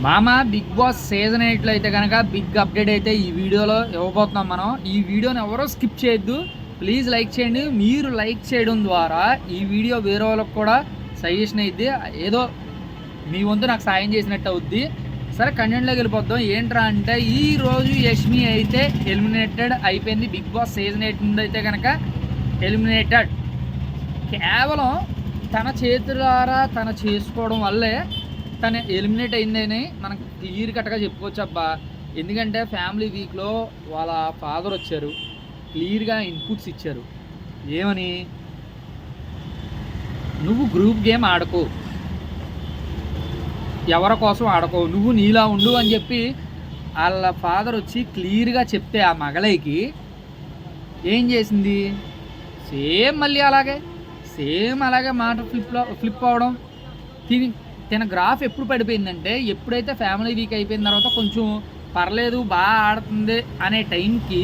మామ big boss season 8లో అయితే కనుక బిగ్ అప్డేట్ అయితే ఈ వీడియోలో ఇవ్వబోతున్నాం. మనం ఈ వీడియోని ఎవరో స్కిప్ చేయొద్దు, ప్లీజ్ లైక్ చేయండి. మీరు లైక్ చేయడం ద్వారా ఈ వీడియో వేరే వాళ్ళకి కూడా సజెషన్ అయ్యిద్ది, ఏదో మీ వంతు నాకు సాయం చేసినట్టు అవుద్ది. సరే కంటెంట్లోకి వెళ్ళిపోద్దాం. ఏంట్రా అంటే ఈరోజు యష్మి అయితే ఎలిమినేటెడ్ అయిపోయింది. బిగ్ బాస్ సీజన్ 8 నుండి అయితే కనుక ఎలిమినేటెడ్. కేవలం తన చేతులారా తన చేసుకోవడం వల్లే తను ఎలిమినేట్ అయిందని మనకు క్లియర్ కట్గా చెప్పుకోవచ్చు అబ్బా. ఎందుకంటే ఫ్యామిలీ వీక్లో వాళ్ళ ఫాదర్ వచ్చారు, క్లియర్గా ఇన్పుట్స్ ఇచ్చారు. ఏమని, నువ్వు గ్రూప్ గేమ్ ఆడుకో, ఎవరి కోసం ఆడుకో, నువ్వు నీలా ఉండు అని చెప్పి వాళ్ళ ఫాదర్ వచ్చి క్లియర్గా చెప్తే ఆ మగలైకి ఏం చేసింది, మళ్ళీ సేమ్ అలాగే మాట ఫ్లిప్ అవ్వడం. తన గ్రాఫ్ ఎప్పుడు పడిపోయిందంటే, ఎప్పుడైతే ఫ్యామిలీ వీక్ అయిపోయిన తర్వాత కొంచెం పర్లేదు బాగా ఆడుతుంది అనే టైంకి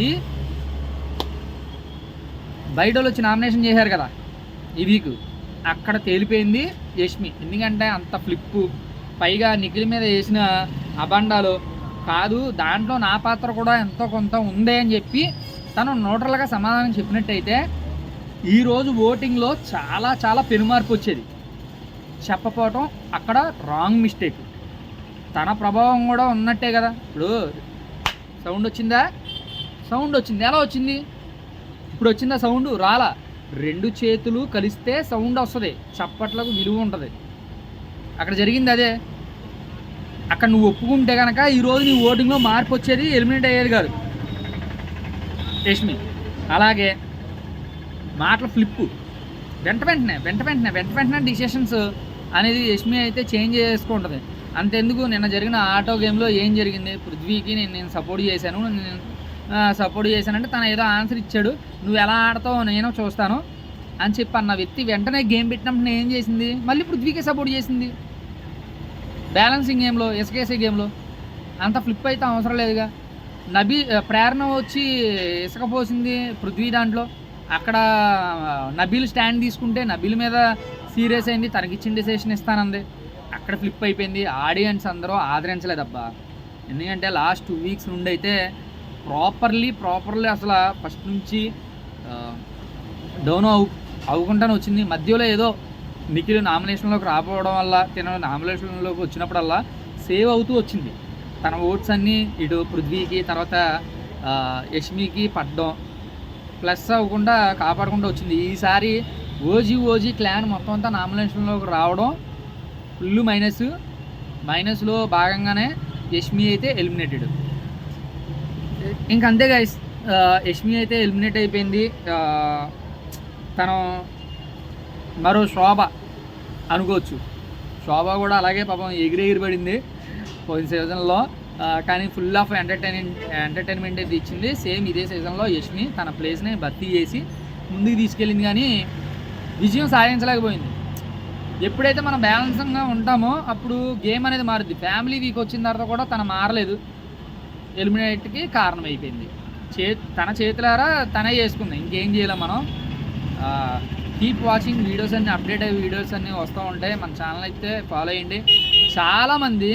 బయట వాళ్ళు వచ్చి నామినేషన్ చేశారు కదా ఈ వీక్, అక్కడ తేలిపోయింది యష్మి. ఎందుకంటే అంత ఫ్లిప్పు, పైగా నిఖిల్ మీద వేసిన అబండాలు కాదు, దాంట్లో నా పాత్ర కూడా ఎంతో కొంత ఉంది అని చెప్పి తను న్యూట్రల్గా సమాధానం చెప్పినట్టయితే ఈరోజు ఓటింగ్లో చాలా చాలా పెనుమార్పు వచ్చేది. చెప్పపోవటం అక్కడ రాంగ్ మిస్టేక్. తన ప్రభావం కూడా ఉన్నట్టే కదా. ఇప్పుడు సౌండ్ వచ్చిందా, సౌండ్ వచ్చింది, ఎలా వచ్చింది, ఇప్పుడు వచ్చిందా సౌండ్, రాలా. రెండు చేతులు కలిస్తే సౌండ్ వస్తుంది, చప్పట్లకు విలువ ఉంటుంది. అక్కడ జరిగింది అదే. అక్కడ నువ్వు ఒప్పుకుంటే కనుక ఈరోజు నీ ఓటింగ్లో మార్పు వచ్చేది, ఎలిమినేట్ అయ్యేది కాదు యష్మి. అలాగే మాటల ఫ్లిప్పు, వెంట వెంటనే డిసిషన్స్ అనేది యష్మి అయితే చేంజ్ చేసుకుంటుంది. అంతెందుకు, నిన్న జరిగిన ఆటో గేమ్లో ఏం జరిగింది, పృథ్వీకి నేను సపోర్ట్ చేశానంటే తను ఏదో ఆన్సర్ ఇచ్చాడు, నువ్వు ఎలా ఆడతావు నేను చూస్తాను అని చెప్పి అన్న వ్యక్తి వెంటనే గేమ్ పెట్టినప్పుడు ఏం చేసింది, మళ్ళీ పృథ్వీకే సపోర్ట్ చేసింది. బ్యాలెన్సింగ్ గేమ్లో, ఎస్కేసీ గేమ్లో అంత ఫ్లిప్ అయితే అవసరం లేదుగా. ప్రేరణ వచ్చి ఇసుక పోసింది పృథ్వీ దాంట్లో, అక్కడ నబీల్ స్టాండ్ తీసుకుంటే నబీల్ మీద సీరియస్ అయింది, తనకిచ్చిన డిసిషన్ ఇస్తానంది, అక్కడ ఫ్లిప్ అయిపోయింది. ఆడియన్స్ అందరూ ఆదరించలేదబ్బా. ఎందుకంటే లాస్ట్ 2 వీక్స్ నుండి అయితే ప్రాపర్లీ అసలు ఫస్ట్ నుంచి డౌన్ అవ్వకుండానే వచ్చింది. మధ్యలో ఏదో నిఖిల్ నామినేషన్లోకి రాకపోవడం వల్ల, తన నామినేషన్లోకి వచ్చినప్పుడల్లా సేవ్ అవుతూ వచ్చింది. తన ఓట్స్ అన్నీ ఇటు పృథ్వీకి తర్వాత యష్మికి పడ్డం, ప్లస్ అవ్వకుండా కాపాడకుండా వచ్చింది. ఈసారి ఓజీ క్లాన్ మొత్తం అంతా నామినేషన్లోకి రావడం ఫుల్ మైనస్లో భాగంగానే యష్మి అయితే ఎలిమినేటెడ్. ఇంకంతే గైస్, యష్మి అయితే ఎలిమినేట్ అయిపోయింది. తను మరో శోభ అనుకోవచ్చు. శోభ కూడా అలాగే పాపం ఎగిరి పడింది పోయిన సీజన్లో, కానీ ఫుల్ ఆఫ్ ఎంటర్టైన్మెంట్ అయితే ఇచ్చింది. సేమ్ ఇదే సీజన్లో యష్మి తన ప్లేస్ని భర్తీ చేసి ముందుకు తీసుకెళ్ళింది, కానీ విజయం సాధించలేకపోయింది. ఎప్పుడైతే మనం బ్యాలెన్స్గా ఉంటామో అప్పుడు గేమ్ అనేది మారుద్ది. ఫ్యామిలీ వీక్ వచ్చిన తర్వాత కూడా తను మారలేదు, ఎలిమినేట్కి కారణం అయిపోయింది. తన చేతులారా తనే చేసుకుంది, ఇంకేం చేయలేం మనం. కీప్ వాచింగ్ వీడియోస్ అన్ని, అప్డేట్ అయ్యే వీడియోస్ అన్నీ వస్తూ ఉంటాయి. మన ఛానల్ అయితే ఫాలో అయ్యండి. చాలామంది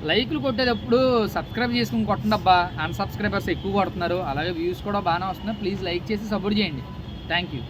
లైక్లు కొట్టేటప్పుడు సబ్స్క్రైబ్ చేసుకుని కొట్టండి అబ్బా, అన్సబ్స్క్రైబర్స్ ఎక్కువ కొడుతున్నారు. అలాగే వ్యూస్ కూడా బాగానే వస్తున్నాయి. ప్లీజ్ లైక్ చేసి సపోర్ట్ చేయండి. Thank you.